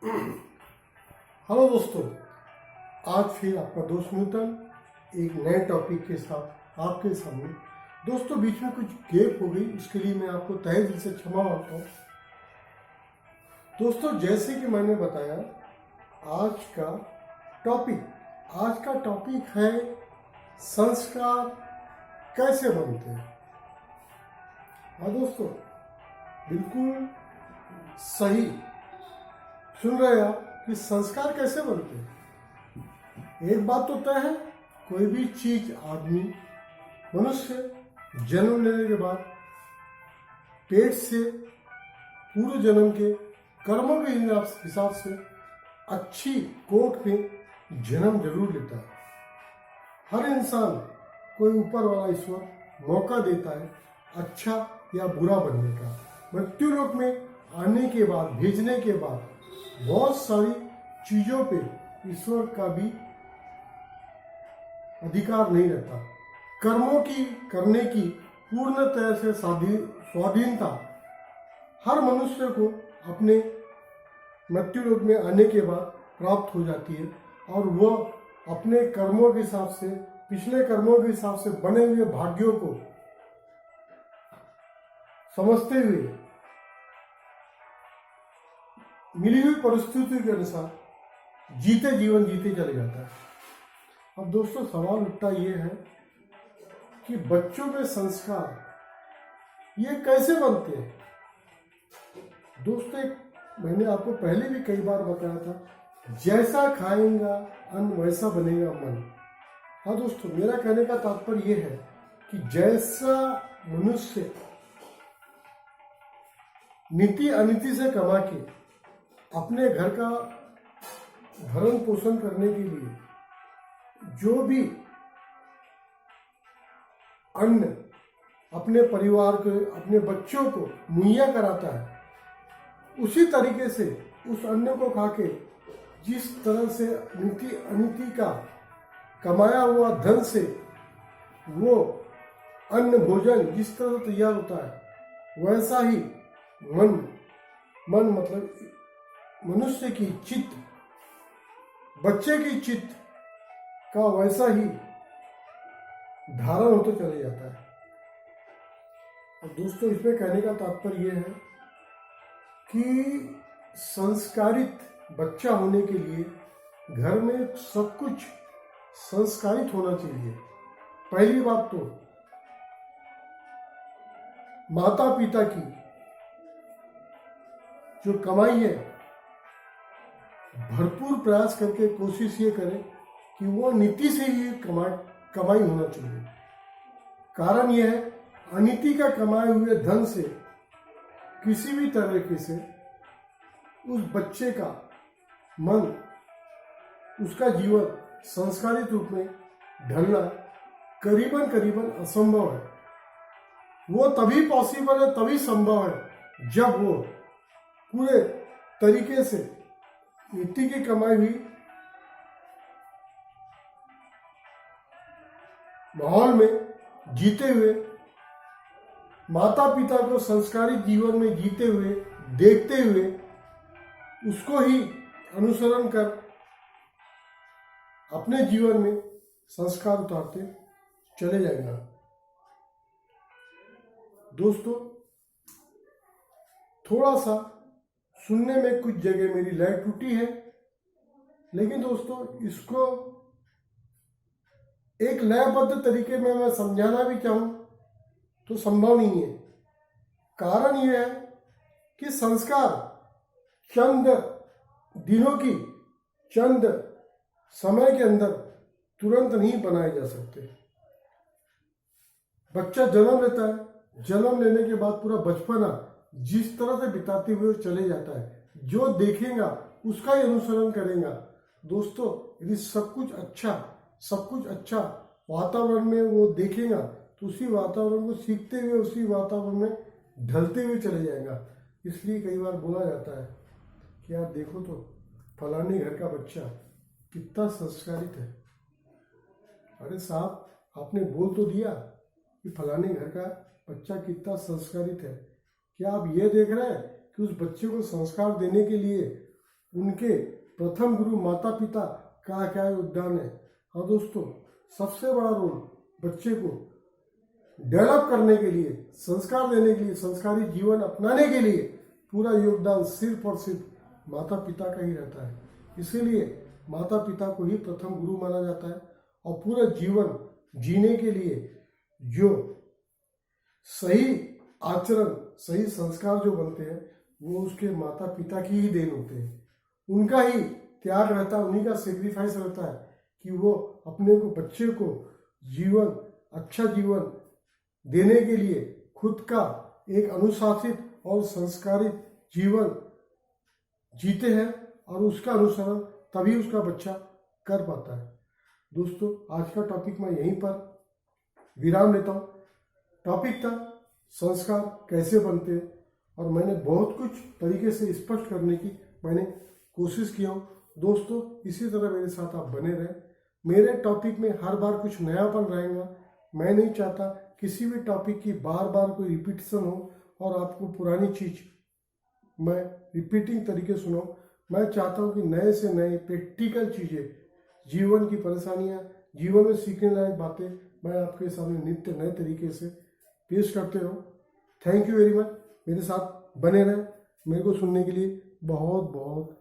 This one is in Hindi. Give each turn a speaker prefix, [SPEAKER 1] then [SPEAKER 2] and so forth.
[SPEAKER 1] हेलो दोस्तों, आज फिर आपका दोस्त नूतन एक नए टॉपिक के साथ आपके सामने। दोस्तों, बीच में कुछ गैप हो गई, उसके लिए मैं आपको तहे दिल से क्षमा मांगता हूँ। दोस्तों, जैसे कि मैंने बताया, आज का टॉपिक है संस्कार कैसे बनते हैं। हाँ दोस्तों, बिल्कुल सही सुन रहे हैं आप कि संस्कार कैसे बनते हैं। एक बात तो तय है, कोई भी चीज, आदमी, मनुष्य जन्म लेने के बाद पेट से पूर्व जन्म के कर्मों के हिसाब से अच्छी कोख में जन्म जरूर लेता है। हर इंसान कोई ऊपर वाला ईश्वर मौका देता है अच्छा या बुरा बनने का। मृत्यु लोक में आने के बाद, भेजने के बाद बहुत सारी चीजों पे ईश्वर का भी अधिकार नहीं रहता। कर्मों की करने की पूर्णतः से स्वाधीनता हर मनुष्य को अपने मृत्यु लोक में आने के बाद प्राप्त हो जाती है, और वह अपने कर्मों के हिसाब से, पिछले कर्मों के हिसाब से बने हुए भाग्यों को समझते हुए मिली हुई परिस्थितियों के अनुसार जीवन जीते चले जाता है। अब दोस्तों, सवाल उठता ये है कि बच्चों में संस्कार ये कैसे बनते हैं। दोस्तों, मैंने आपको पहले भी कई बार बताया था, जैसा खाएंगा अन्न वैसा बनेगा मन। हाँ दोस्तों, मेरा कहने का तात्पर्य यह है कि जैसा मनुष्य नीति अनीति से कमा के अपने घर का भरण पोषण करने के लिए जो भी अन्न अपने परिवार को, अपने बच्चों को मुहैया कराता है, उसी तरीके से उस अन्न को खाके जिस तरह से नीति अनीति का कमाया हुआ धन से वो अन्न भोजन जिस तरह से तैयार होता है, वैसा ही मन मतलब मनुष्य की चित्त, बच्चे की चित्त का वैसा ही धारण होते चले जाता है। और दोस्तों, इसमें कहने का तात्पर्य यह है कि संस्कारित बच्चा होने के लिए घर में सब कुछ संस्कारित होना चाहिए। पहली बात तो माता पिता की जो कमाई है, भरपूर प्रयास करके कोशिश ये करें कि वो नीति से ही कमाई होना चाहिए। कारण यह है, अनीति का कमाए हुए धन से किसी भी तरीके से उस बच्चे का मन, उसका जीवन संस्कारित रूप में ढलना करीबन असंभव है। वो तभी पॉसिबल है, तभी संभव है जब वो पूरे तरीके से नीति की कमाई हुई माहौल में जीते हुए, माता पिता को संस्कारित जीवन में जीते हुए देखते हुए उसको ही अनुसरण कर अपने जीवन में संस्कार उतारते चले जाएगा। दोस्तों, थोड़ा सा सुनने में कुछ जगह मेरी लय टूटी है, लेकिन दोस्तों इसको एक लयबद्ध तरीके में मैं समझाना भी चाहूं तो संभव नहीं है। कारण यह है कि संस्कार चंद दिनों की, चंद समय के अंदर तुरंत नहीं बनाए जा सकते। बच्चा जन्म लेता है, जन्म लेने के बाद पूरा बचपना जिस तरह से बिताते हुए चले जाता है, जो देखेगा उसका ही अनुसरण करेगा। दोस्तों, यदि सब कुछ अच्छा वातावरण में वो देखेगा तो उसी वातावरण को सीखते हुए, उसी वातावरण में ढलते हुए चले जाएगा। इसलिए कई बार बोला जाता है कि यार देखो तो फलाने घर का बच्चा कितना संस्कारित है। अरे साहब, आपने बोल तो दिया कि फलाने घर का बच्चा कितना संस्कारित है, क्या आप ये देख रहे हैं कि उस बच्चे को संस्कार देने के लिए उनके प्रथम गुरु माता पिता का क्या योगदान है। हाँ दोस्तों, सबसे बड़ा रोल बच्चे को डेवलप करने के लिए, संस्कार देने के लिए, संस्कारी जीवन अपनाने के लिए पूरा योगदान सिर्फ और सिर्फ माता पिता का ही रहता है। इसीलिए माता पिता को ही प्रथम गुरु माना जाता है और पूरा जीवन जीने के लिए जो सही आचरण, सही संस्कार जो बनते हैं वो उसके माता पिता की ही देन होते हैं। उनका ही त्याग रहता है, उन्हीं का सेक्रीफाइस रहता है कि वो अपने को, बच्चे को जीवन, अच्छा जीवन देने के लिए खुद का एक अनुशासित और संस्कारित जीवन जीते हैं और उसका अनुसरण तभी उसका बच्चा कर पाता है। दोस्तों, आज का टॉपिक मैं यहीं पर विराम लेता हूँ। टॉपिक था संस्कार कैसे बनते हैं और मैंने बहुत कुछ तरीके से स्पष्ट करने की मैंने कोशिश किया हूँ। दोस्तों, इसी तरह मेरे साथ आप बने रहें। मेरे टॉपिक में हर बार कुछ नयापन रहेगा। मैं नहीं चाहता किसी भी टॉपिक की बार बार कोई रिपीटिशन हो और आपको पुरानी चीज मैं रिपीटिंग तरीके सुनाऊं। मैं चाहता हूं कि नए से नए प्रैक्टिकल चीजें, जीवन की परेशानियां, जीवन में सीखने लायक बातें मैं आपके सामने नित्य नए तरीके से पेश करते रहूं। Thank you very much. मेरे साथ बने रहें। मेरे को सुनने के लिए बहुत बहुत